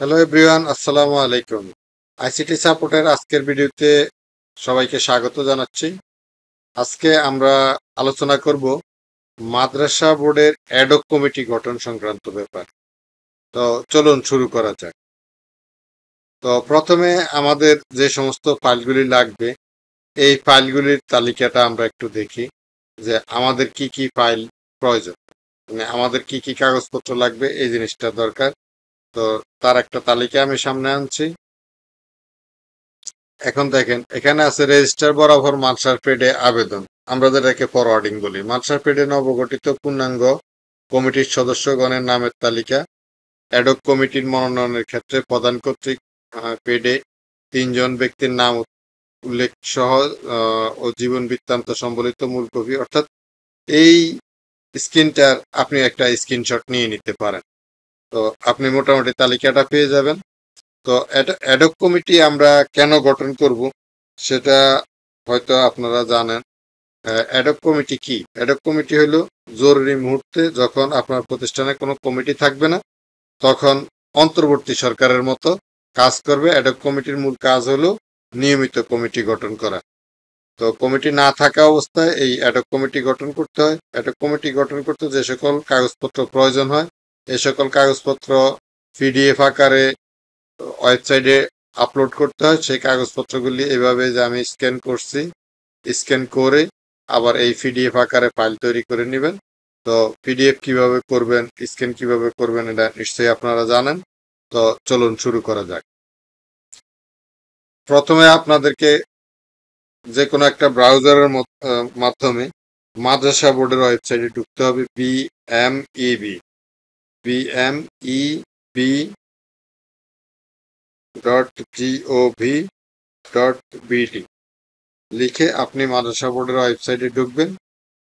Hello everyone, আসসালামু আলাইকুম। ICT সাপোর্টের আজকের ভিডিওতে সবাইকে স্বাগত জানাচ্ছি। আজকে আমরা আলোচনা করব মাদ্রাসা বোর্ডের অ্যাডহক কমিটি গঠন সংক্রান্ত ব্যাপার। তো চলুন শুরু করা যাক। তো প্রথমে আমাদের যে সমস্ত ফাইলগুলি লাগবে, এই ফাইলগুলির তালিকাটা আমরা একটু দেখি যে আমাদের কি কি ফাইল প্রয়োজন, মানে আমাদের কি কি কাগজপত্র লাগবে, এই জিনিসটা দরকার। তো তার একটা তালিকা আমি সামনে আনছি। এখন দেখেন, এখানে আছে রেজিস্টার বরাবর মানসার পেডে আবেদন, আমরা যেটাকে ফরওয়ার্ডিং বলি। মানসার পেডে নবগঠিত পূর্ণাঙ্গ কমিটির সদস্যগণের নামের তালিকা। অ্যাডহক কমিটির মনোনয়নের ক্ষেত্রে প্রধান কর্তৃক পেডে 3 জন ব্যক্তির নাম উল্লেখ সহ ও জীবন বৃত্তান্ত সম্বলিত মূল কপি, অর্থাৎ এই স্ক্রিনটার আপনি একটা স্ক্রিনশট নিয়ে নিতে পারেন। তো আপনি মোটামুটি তালিকাটা পেয়ে যাবেন। তো অ্যাডহক কমিটি আমরা কেন গঠন করব সেটা হয়তো আপনারা জানেন। অ্যাডহক কমিটি কি? অ্যাডহক কমিটি হলো জরুরি মুহূর্তে যখন আপনার প্রতিষ্ঠানে কোনো কমিটি থাকবে না, তখন অন্তর্বর্তী সরকারের মতো কাজ করবে। অ্যাডহক কমিটির মূল কাজ হলো নিয়মিত কমিটি গঠন করা। তো কমিটি না থাকা অবস্থায় এই অ্যাডহক কমিটি গঠন করতে হয়। অ্যাডহক কমিটি গঠন করতে যে সকল কাগজপত্র প্রয়োজন হয়, এই সকল কাগজপত্র পিডিএফ আকারে ওয়েবসাইটে আপলোড করতে হয়। সেই কাগজপত্রগুলি এভাবে যে আমি স্ক্যান করছি, স্ক্যান করে আবার এই পিডিএফ আকারে ফাইল তৈরি করে নেবেন। তো পিডিএফ কিভাবে করবেন, স্ক্যান কিভাবে করবেন, এটা নিশ্চয়ই আপনারা জানেন। তো চলুন শুরু করা যাক। প্রথমে আপনাদেরকে যে কোনো একটা ব্রাউজারের মাধ্যমে মাদ্রাসা বোর্ডের ওয়েবসাইটে ঢুকতে হবে। bmeb.gov.bt লিখে আপনি মাদ্রাসা বোর্ডের ওয়েবসাইটে ঢুকবেন।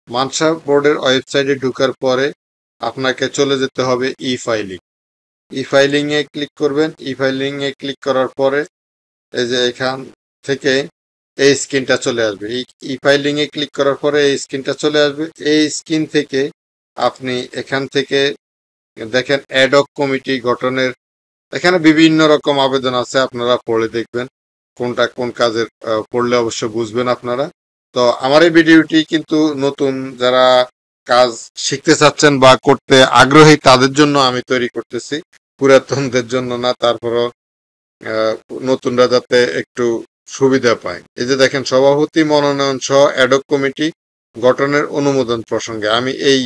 মাদ্রাসা বোর্ডের ওয়েবসাইটে ঢুকার পরে আপনাকে চলে যেতে হবে ই ফাইলিং। ই ফাইলিং এ ক্লিক করবেন। ই ফাইলিং এ ক্লিক করার পরে এই যে এখান থেকে এই স্ক্রিনটা চলে আসবে। ই ফাইলিং এ ক্লিক করার পরে এই স্ক্রিনটা চলে আসবে। এই স্ক্রিন থেকে আপনি এখান থেকে দেখেন অ্যাডহক কমিটি গঠনের, এখানে বিভিন্ন রকম আবেদন আছে, আপনারা পড়ে দেখবেন কোনটা কোন কাজের। পড়লে অবশ্য বুঝবেন আপনারা। তো আমার এই ভিডিওটি কিন্তু নতুন যারা কাজ শিখতে চাচ্ছেন বা করতে আগ্রহী তাদের জন্য আমি তৈরি করতেছি, পুরাতনদের জন্য না। তারপরও নতুনরা যাতে একটু সুবিধা পায়। এই যে দেখেন, সভাপতি মনোনয়ন সহ অ্যাডহক কমিটি গঠনের অনুমোদন প্রসঙ্গে আমি এই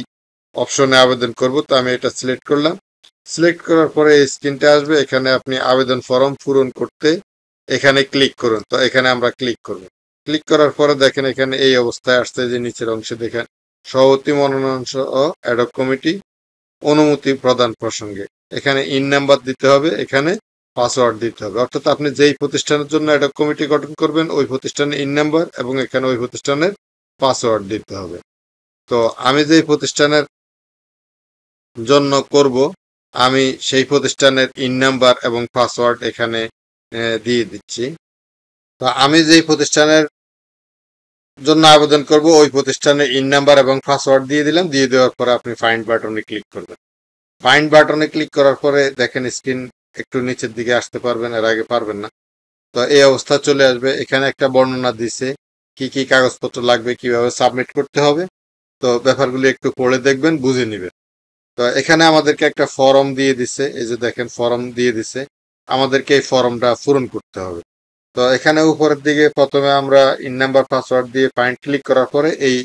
অপশনে আবেদন করব। তো আমি এটা সিলেক্ট করলাম। সিলেক্ট করার পরে এই স্ক্রিনটা আসবে। এখানে আপনি আবেদন ফর্ম পূরণ করতে এখানে ক্লিক করুন। তো এখানে আমরা ক্লিক করব। ক্লিক করার পরে দেখেন এখানে এই অবস্থায় আসছে, যে নিচের অংশে দেখেন সভাপতি মনোনয়ন সহ অ্যাডহক কমিটি অনুমতি প্রদান প্রসঙ্গে এখানে ইন নাম্বার দিতে হবে, এখানে পাসওয়ার্ড দিতে হবে। অর্থাৎ আপনি যেই প্রতিষ্ঠানের জন্য অ্যাডহক কমিটি গঠন করবেন ওই প্রতিষ্ঠানের ইন নাম্বার এবং এখানে ওই প্রতিষ্ঠানের পাসওয়ার্ড দিতে হবে। তো আমি যেই প্রতিষ্ঠানের জন্য করব, আমি সেই প্রতিষ্ঠানের ইন নাম্বার এবং পাসওয়ার্ড এখানে দিয়ে দিচ্ছি। তো আমি যেই প্রতিষ্ঠানের জন্য আবেদন করব ওই প্রতিষ্ঠানের ইন নাম্বার এবং পাসওয়ার্ড দিয়ে দিলাম। দিয়ে দেওয়ার পরে আপনি ফাইন্ড বাটনে ক্লিক করবেন। ফাইন্ড বাটনে ক্লিক করার পরে দেখেন স্ক্রিন একটু নিচের দিকে আসতে পারবেন, এর আগে পারবেন না। তো এই অবস্থা চলে আসবে। এখানে একটা বর্ণনা দিছে কি কি কাগজপত্র লাগবে, কিভাবে সাবমিট করতে হবে। তো ব্যাপারগুলি একটু পড়ে দেখবেন, বুঝে নেবেন। তো এখানে আমাদেরকে একটা ফর্ম দিয়ে দিছে, এই যে দেখেন ফর্ম দিয়ে দিছে, আমাদেরকে এই ফর্মটা পূরণ করতে হবে। তো এখানে উপরের দিকে প্রথমে আমরা ইন নাম্বার পাসওয়ার্ড দিয়ে ফাইন্ড ক্লিক করার পরে এই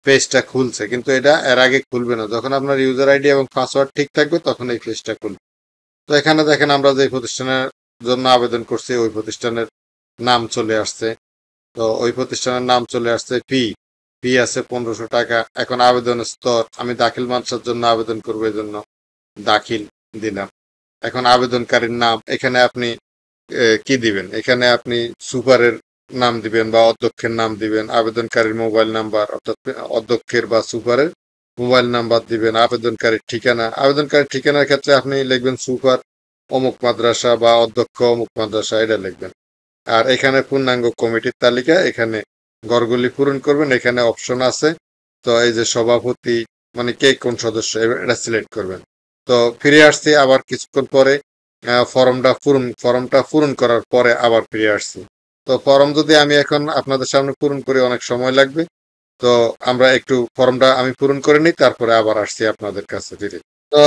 পেজটা খুলছে, কিন্তু এটা এর আগে খুলবে না। যখন আপনার ইউজার আইডি এবং পাসওয়ার্ড ঠিক থাকবে তখন এই পেজটা খুলবে। তো এখানে দেখেন আমরা যে প্রতিষ্ঠানের জন্য আবেদন করছি ওই প্রতিষ্ঠানের নাম চলে আসছে। তো ওই প্রতিষ্ঠানের নাম চলে আসছে। ফি ফি আছে 1500 টাকা। এখন আবেদনের স্তর, আমি দাখিল মাদ্রাসার জন্য আবেদন করবো, এই জন্য দাখিল দিলাম। এখন আবেদনকারীর নাম, এখানে আপনি কি দিবেন, এখানে আপনি সুপারের নাম দিবেন বা অধ্যক্ষের নাম দিবেন। আবেদনকারীর মোবাইল নাম্বার, অর্থাৎ অধ্যক্ষের বা সুপারের মোবাইল নাম্বার দিবেন। আবেদনকারীর ঠিকানা, আবেদনকারীর ঠিকানার ক্ষেত্রে আপনি লিখবেন সুপার অমুক মাদ্রাসা বা অধ্যক্ষ অমুক মাদ্রাসা, এটা লিখবেন। আর এখানে পূর্ণাঙ্গ কমিটির তালিকা, এখানে ঘরগুলি পূরণ করবেন। এখানে অপশন আছে। তো এই যে সভাপতি, মানে কে কোন সদস্য, এটা সিলেক্ট করবেন। তো ফিরে আসছি আবার কিছুক্ষণ পরে। ফর্মটা পূরণ করার পরে আবার ফিরে আসছি। তো ফর্ম যদি আমি এখন আপনাদের সামনে পূরণ করি অনেক সময় লাগবে। তো আমরা একটু ফর্মটা আমি পূরণ করে নিই, তারপরে আবার আসছি আপনাদের কাছে ফিরে। তো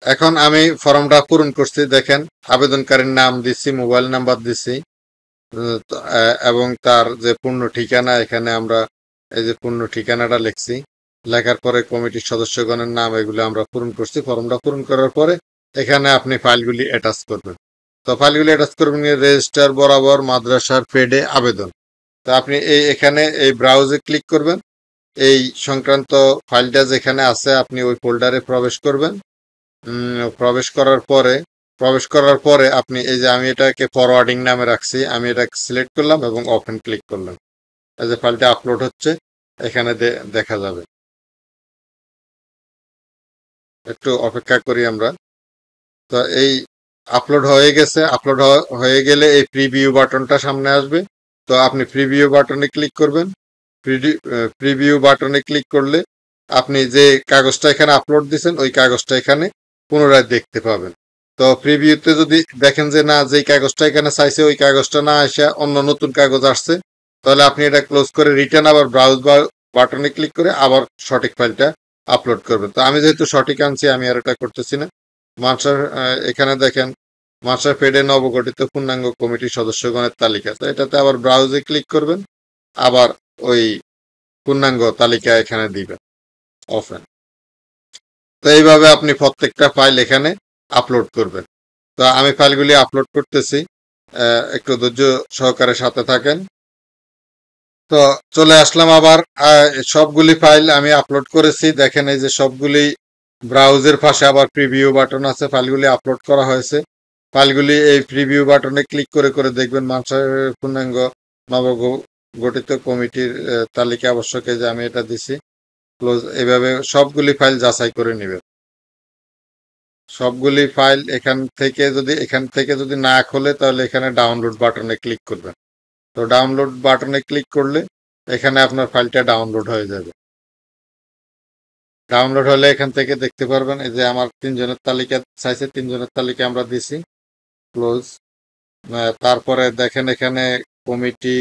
এখন আমি ফর্মটা পূরণ করছি, দেখেন আবেদনকারীর নাম দিচ্ছি, মোবাইল নাম্বার দিচ্ছি, এবং তার যে পূর্ণ ঠিকানা, এখানে আমরা এই যে পূর্ণ ঠিকানাটা লিখছি, লেখার পরে কমিটির সদস্যগণের নাম, এগুলো আমরা পূরণ করছি। ফর্মটা পূরণ করার পরে এখানে আপনি ফাইলগুলি অ্যাটাচ করবেন। তো ফাইলগুলি অ্যাটাচ করবেন রেজিস্টার বরাবর মাদ্রাসার পেডে আবেদন। তো আপনি এখানে এই ব্রাউজে ক্লিক করবেন, এই সংক্রান্ত ফাইলটা যেখানে আছে আপনি ওই ফোল্ডারে প্রবেশ করবেন। প্রবেশ করার পরে আপনি এই যে আমি এটাকে ফরওয়ার্ডিং নামে রাখছি, আমি এটা সিলেক্ট করলাম এবং ওপেন ক্লিক করলাম। এই যে ফাইলটা আপলোড হচ্ছে, এখানে দেখা যাবে। একটু অপেক্ষা করি আমরা। তো এই আপলোড হয়ে গেছে। আপলোড হয়ে গেলে এই প্রিভিউ বাটনটা সামনে আসবে। তো আপনি প্রিভিউ বাটনে ক্লিক করবেন। প্রিভিউ বাটনে ক্লিক করলে আপনি যে কাগজটা এখানে আপলোড দিয়েছেন ওই কাগজটা এখানে পুনরায় দেখতে পাবেন। তো প্রিভিউতে যদি দেখেন যে না, যেই কাগজটা এখানে চাইছে ওই কাগজটা না এসে অন্য নতুন কাগজ আসছে, তাহলে আপনি এটা ক্লোজ করে রিটার্ন আবার ব্রাউজ বাটনে ক্লিক করে আবার সঠিক ফাইলটা আপলোড করবেন। তো আমি যেহেতু সঠিক আনছি, আমি আর এটা করতেছি না। মাস্টার এখানে দেখেন মাস্টার পেডে নবগঠিত পূর্ণাঙ্গ কমিটির সদস্যগণের তালিকা। তো এটাতে আবার ব্রাউজে ক্লিক করবেন, আবার ওই পূর্ণাঙ্গ তালিকা এখানে দিবেন ওপেন। তো এইভাবে আপনি প্রত্যেকটা ফাইল এখানে আপলোড করবেন। তো আমি ফাইলগুলি আপলোড করতেছি, একটু ধৈর্য সহকারে সাথে থাকেন। তো চলে আসলাম আবার। সবগুলি ফাইল আমি আপলোড করেছি, দেখেন এই যে সবগুলি ব্রাউজের পাশে আবার প্রিভিউ বাটন আছে, ফাইলগুলি আপলোড করা হয়েছে। ফাইলগুলি এই প্রিভিউ বাটনে ক্লিক করে করে দেখবেন মাস্টার পূর্ণাঙ্গ নবগঠিত কমিটির তালিকা আবশ্যক, যে আমি এটা দিছি ক্লোজ। এইভাবে সবগুলি ফাইল যাচাই করে নেবেন। সবগুলি ফাইল এখান থেকে যদি না খোলে তাহলে এখানে ডাউনলোড বাটনে ক্লিক করবেন। তো ডাউনলোড বাটনে ক্লিক করলে এখানে আপনার ফাইলটা ডাউনলোড হয়ে যাবে। ডাউনলোড হলে এখান থেকে দেখতে পারবেন এই যে আমার 3 জনের তালিকা চাইছে, 3 জনের তালিকা আমরা দিছি ক্লোজ। তারপরে দেখেন এখানে কমিটি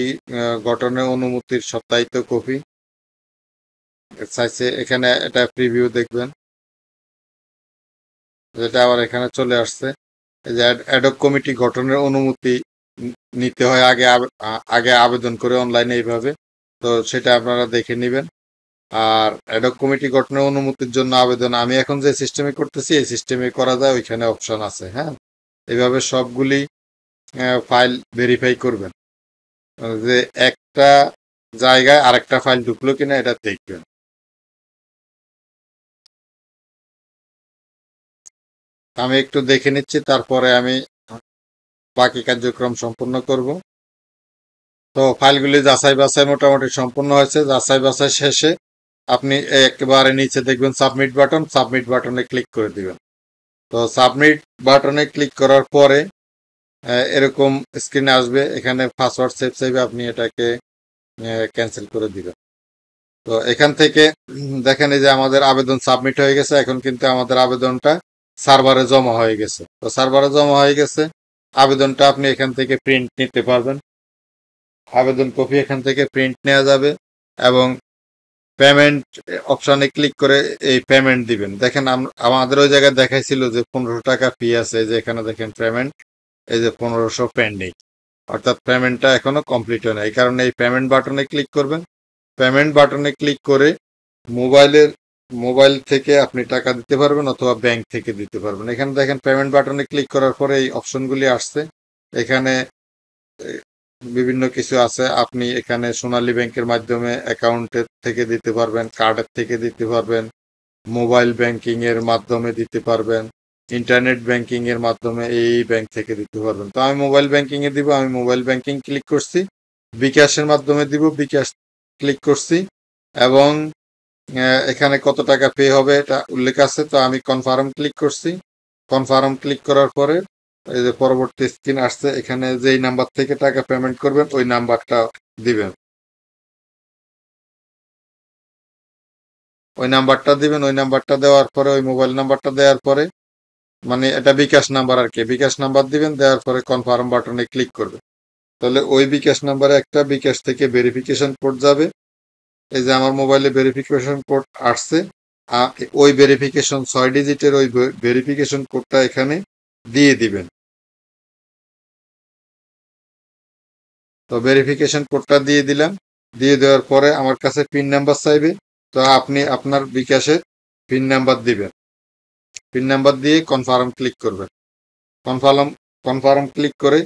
গঠনের অনুমতির সত্যায়িত কপি চাইছে, এখানে এটা প্রিভিউ দেখবেন, যেটা আবার এখানে চলে আসছে। এই যে অ্যাডহক কমিটি গঠনের অনুমতি নিতে হয় আগে আবেদন করে অনলাইনে এইভাবে। তো সেটা আপনারা দেখে নেবেন। আর অ্যাডহক কমিটি গঠনের অনুমতির জন্য আবেদন আমি এখন যে সিস্টেমে করতেছি এই সিস্টেমে করা যায়, ওইখানে অপশন আছে। হ্যাঁ, এইভাবে সবগুলি ফাইল ভেরিফাই করবেন, যে একটা জায়গায় আরেকটা ফাইল ঢুকলো কিনা এটা দেখবেন। আমি একটু দেখে নিচ্ছি, তারপরে আমি বাকি কার্যক্রম সম্পূর্ণ করব। তো ফাইলগুলি যাচাই বাছাই মোটামুটি সম্পূর্ণ হয়েছে। যাচাই বাছাই শেষে আপনি একেবারে নিচে দেখবেন সাবমিট বাটন, সাবমিট বাটনে ক্লিক করে দিবেন। তো সাবমিট বাটনে ক্লিক করার পরে এরকম স্ক্রিনে আসবে, এখানে পাসওয়ার্ড সেভ চাইবে, আপনি এটাকে ক্যান্সেল করে দিবেন। তো এখান থেকে দেখেন এই যে আমাদের আবেদন সাবমিট হয়ে গেছে। এখন কিন্তু আমাদের আবেদনটা সার্ভারে জমা হয়ে গেছে। তো সার্ভারে জমা হয়ে গেছে, আবেদনটা আপনি এখান থেকে প্রিন্ট নিতে পারবেন। আবেদন কপি এখান থেকে প্রিন্ট নেওয়া যাবে এবং পেমেন্ট অপশানে ক্লিক করে এই পেমেন্ট দিবেন। দেখেন আমাদের ওই জায়গায় দেখাইছিল যে 15 টাকা ফি আছে, যে এখানে দেখেন পেমেন্ট, এই যে 1500 পেন্ডিং, অর্থাৎ পেমেন্টটা এখনো কমপ্লিট হয় না। এই কারণে এই পেমেন্ট বাটনে ক্লিক করবেন। পেমেন্ট বাটনে ক্লিক করে মোবাইল থেকে আপনি টাকা দিতে পারবেন অথবা ব্যাংক থেকে দিতে পারবেন। এখানে দেখেন পেমেন্ট বাটনে ক্লিক করার পরে এই অপশনগুলি আসছে। এখানে বিভিন্ন কিছু আছে, আপনি এখানে সোনালী ব্যাংকের মাধ্যমে অ্যাকাউন্টের থেকে দিতে পারবেন, কার্ডের থেকে দিতে পারবেন, মোবাইল ব্যাংকিং এর মাধ্যমে দিতে পারবেন, ইন্টারনেট ব্যাংকিং এর মাধ্যমে এই ব্যাংক থেকে দিতে পারবেন। তো আমি মোবাইল ব্যাংকিং এ দিব, আমি মোবাইল ব্যাংকিং ক্লিক করছি। বিকাশের মাধ্যমে দিব, বিকাশ ক্লিক করছি এবং এখানে কত টাকা পে হবে এটা উল্লেখ আছে। তো আমি কনফার্ম ক্লিক করছি। কনফার্ম ক্লিক করার পরে এই যে পরবর্তী স্ক্রিন আসছে, এখানে যেই নাম্বার থেকে টাকা পেমেন্ট করবেন ওই নাম্বারটা দিবেন। ওই নাম্বারটা দেওয়ার পরে ওই মোবাইল নাম্বারটা দেওয়ার পরে মানে এটা বিকাশ নাম্বার আর কি, বিকাশ নাম্বার দিবেন, দেওয়ার পরে কনফার্ম বাটনে ক্লিক করবেন। তাহলে ওই বিকাশ নাম্বারে একটা বিকাশ থেকে ভেরিফিকেশন কোড যাবে। এই যে আমার মোবাইলে ভেরিফিকেশন কোড আসছে, ওই ভেরিফিকেশন 6 ডিজিটের ওই ভেরিফিকেশন কোডটা এখানে দিয়ে দিবেন। তো ভেরিফিকেশন কোডটা দিয়ে দিলাম, দিয়ে দেওয়ার পরে আমার কাছে পিন নাম্বার চাইবে। তো আপনি আপনার বিকাশের পিন নাম্বার দিবেন, পিন নাম্বার দিয়ে কনফার্ম ক্লিক করবেন। কনফার্ম কনফার্ম ক্লিক করে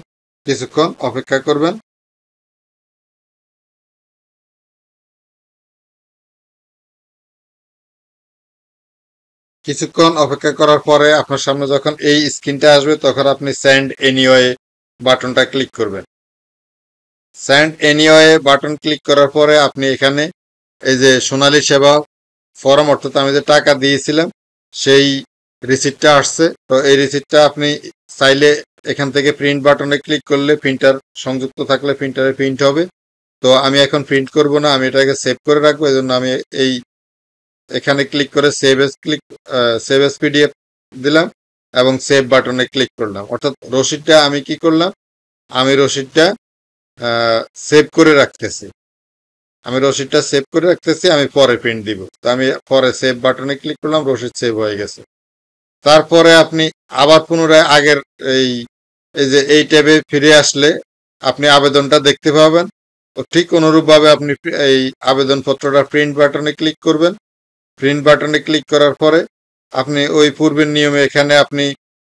কিছুক্ষণ অপেক্ষা করবেন। কিছুক্ষণ অপেক্ষা করার পরে আপনার সামনে যখন এই স্ক্রিনটা আসবে তখন আপনি সেন্ড এনিওয়ে বাটনটা ক্লিক করবেন। সেন্ড এনিওয়ে বাটন ক্লিক করার পরে আপনি এখানে এই যে সোনালী সেবা ফরম, অর্থাৎ আমি যে টাকা দিয়েছিলাম সেই রিসিপ্টটা আসছে। তো এই রিসিপ্টটা আপনি চাইলে এখান থেকে প্রিন্ট বাটনে ক্লিক করলে প্রিন্টার সংযুক্ত থাকলে প্রিন্টারে প্রিন্ট হবে। তো আমি এখন প্রিন্ট করব না, আমি এটাকে সেভ করে রাখবো, এই জন্য আমি এই এখানে ক্লিক করে সেভ এস পিডিএফ দিলাম এবং সেভ বাটনে ক্লিক করলাম। অর্থাৎ রসিদটা আমি কি করলাম, আমি রসিদটা সেভ করে রাখতেছি, আমি পরে প্রিন্ট দিব। তো আমি পরে সেভ বাটনে ক্লিক করলাম, রসিদ সেভ হয়ে গেছে। তারপরে আপনি আবার পুনরায় আগের এই এই যে এই ট্যাবে ফিরে আসলে আপনি আবেদনটা দেখতে পাবেন। তো ঠিক অনুরূপভাবে আপনি এই আবেদনপত্রটা প্রিন্ট বাটনে ক্লিক করবেন। প্রিন্ট বাটনে ক্লিক করার পরে আপনি ওই পূর্বের নিয়মে এখানে আপনি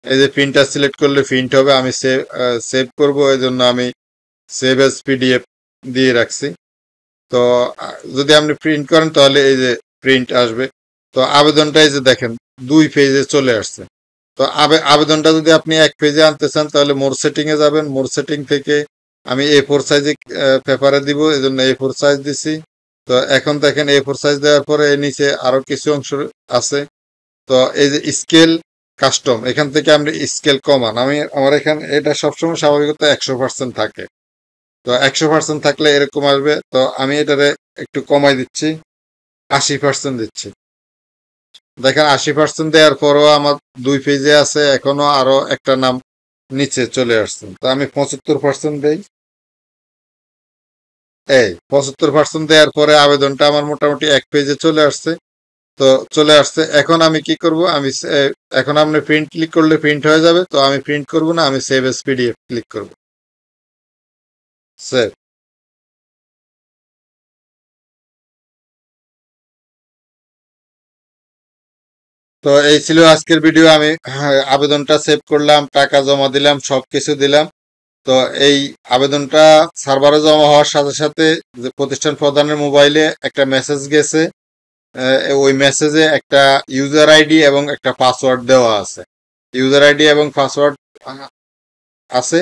এই যে প্রিন্টার সিলেক্ট করলে প্রিন্ট হবে, আমি সেভ করব, এই জন্য আমি সেভ এস পিডিএফ দিয়ে রাখছি। তো যদি আপনি প্রিন্ট করেন তাহলে এই যে প্রিন্ট আসবে। তো আবেদনটা এই যে দেখেন 2 পেজে চলে আসছে। তো আবেদনটা যদি আপনি 1 পেজে আনতে চান তাহলে মোর সেটিং এ যাবেন, মোর সেটিং থেকে আমি A4 সাইজে পেপারে দিব, এই জন্য A4 সাইজ দিছি। তো এখন দেখেন A4 সাইজ দেওয়ার পরে এর নিচে আরো কিছু অংশ আছে। তো এই যে স্কেল কাস্টম, এখান থেকে আপনি স্কেল কমান, আমার এখানে এটা সবসময় স্বাভাবিকত 100% থাকে। তো 100% থাকলে এরকম আসবে। তো আমি এটারে একটু কমাই দিচ্ছি, 80% দিচ্ছি। দেখেন 80% দেওয়ার পরও আমার 2 পেজে আছে, এখনো আরো একটা নাম নিচে চলে আসছে। তো আমি 75% দেই। এই 75% দেওয়ার পরে আবেদনটা আমার মোটামুটি 1 পেজে চলে আসছে। তো চলে আসছে, এখন আমি কি করব, এখন আপনি প্রিন্ট ক্লিক করলে প্রিন্ট হয়ে যাবে। তো আমি প্রিন্ট করব না, আমি সেভ এস পিডিএফ ক্লিক করব, সেভ। তো এই ছিল আজকের ভিডিও। আমি আবেদনটা সেভ করলাম, টাকা জমা দিলাম, সবকিছু দিলাম। তো এই আবেদনটা সার্ভারে জমা হওয়ার সাথে সাথে যে প্রতিষ্ঠান প্রধানের মোবাইলে একটা মেসেজ গেছে, ওই মেসেজে একটা ইউজার আইডি এবং একটা পাসওয়ার্ড দেওয়া আছে। ইউজার আইডি এবং পাসওয়ার্ড আছে।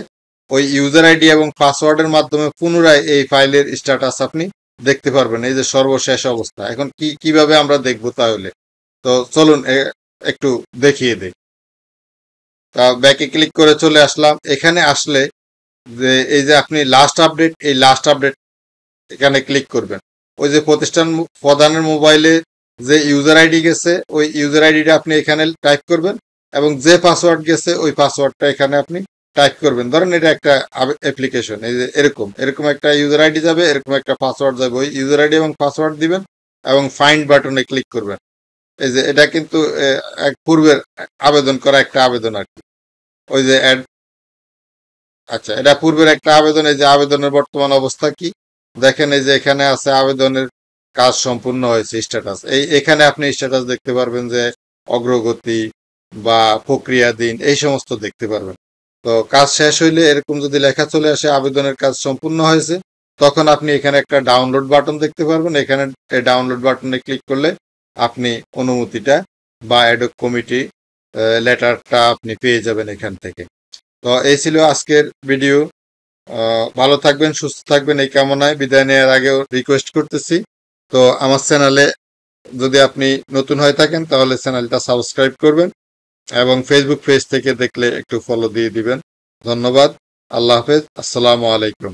ওই ইউজার আইডি এবং পাসওয়ার্ডের মাধ্যমে পুনরায় এই ফাইলের স্ট্যাটাস আপনি দেখতে পারবেন, এই যে সর্বশেষ অবস্থা। এখন কিভাবে আমরা দেখব তাহলে, তো চলুন একটু দেখিয়ে দিই। তা ব্যাকে ক্লিক করে চলে আসলাম। এখানে আসলে যে এই যে আপনি লাস্ট আপডেট, এই লাস্ট আপডেট এখানে ক্লিক করবেন। ওই যে প্রতিষ্ঠান প্রধানের মোবাইলে যে ইউজার আইডি গেছে ওই ইউজার আইডিটা আপনি এখানে টাইপ করবেন এবং যে পাসওয়ার্ড গেছে ওই পাসওয়ার্ডটা এখানে আপনি টাইপ করবেন। ধরেন এটা একটা অ্যাপ্লিকেশন, এই যে এরকম এরকম একটা ইউজার আইডি যাবে, এরকম একটা পাসওয়ার্ড যাবে, ওই ইউজার আইডি এবং পাসওয়ার্ড দিবেন এবং ফাইন্ড বাটনে ক্লিক করবেন। এই যে এটা কিন্তু এক পূর্বের আবেদন করা একটা আবেদন আর কি। ওই যে আচ্ছা, এটা পূর্বের একটা আবেদন। এই যে আবেদনের বর্তমান অবস্থা কি দেখেন, এই যে এখানে আছে আবেদনের কাজ সম্পূর্ণ হয়েছে স্ট্যাটাস। এখানে আপনি স্ট্যাটাস দেখতে পারবেন যে অগ্রগতি বা প্রক্রিয়াধীন এই সমস্ত দেখতে পারবেন। তো কাজ শেষ হইলে এরকম যদি লেখা চলে আসে আবেদনের কাজ সম্পূর্ণ হয়েছে, তখন আপনি এখানে একটা ডাউনলোড বাটন দেখতে পারবেন। এখানে এই ডাউনলোড বাটনে ক্লিক করলে আপনি অনুমতিটা বা অ্যাডহক কমিটি লেটারটা আপনি পেয়ে যাবেন এখান থেকে। তো এই ছিল আজকের ভিডিও। ভালো থাকবেন, সুস্থ থাকবেন এই কামনায় বিদায় নেওয়ার আগেও রিকোয়েস্ট করতেছি, তো আমার চ্যানেলে যদি আপনি নতুন হয়ে থাকেন তাহলে চ্যানেলটা সাবস্ক্রাইব করবেন এবং ফেসবুক পেজ থেকে দেখলে একটু ফলো দিয়ে দিবেন। ধন্যবাদ। আল্লাহ হাফেজ। আসসালামু আলাইকুম।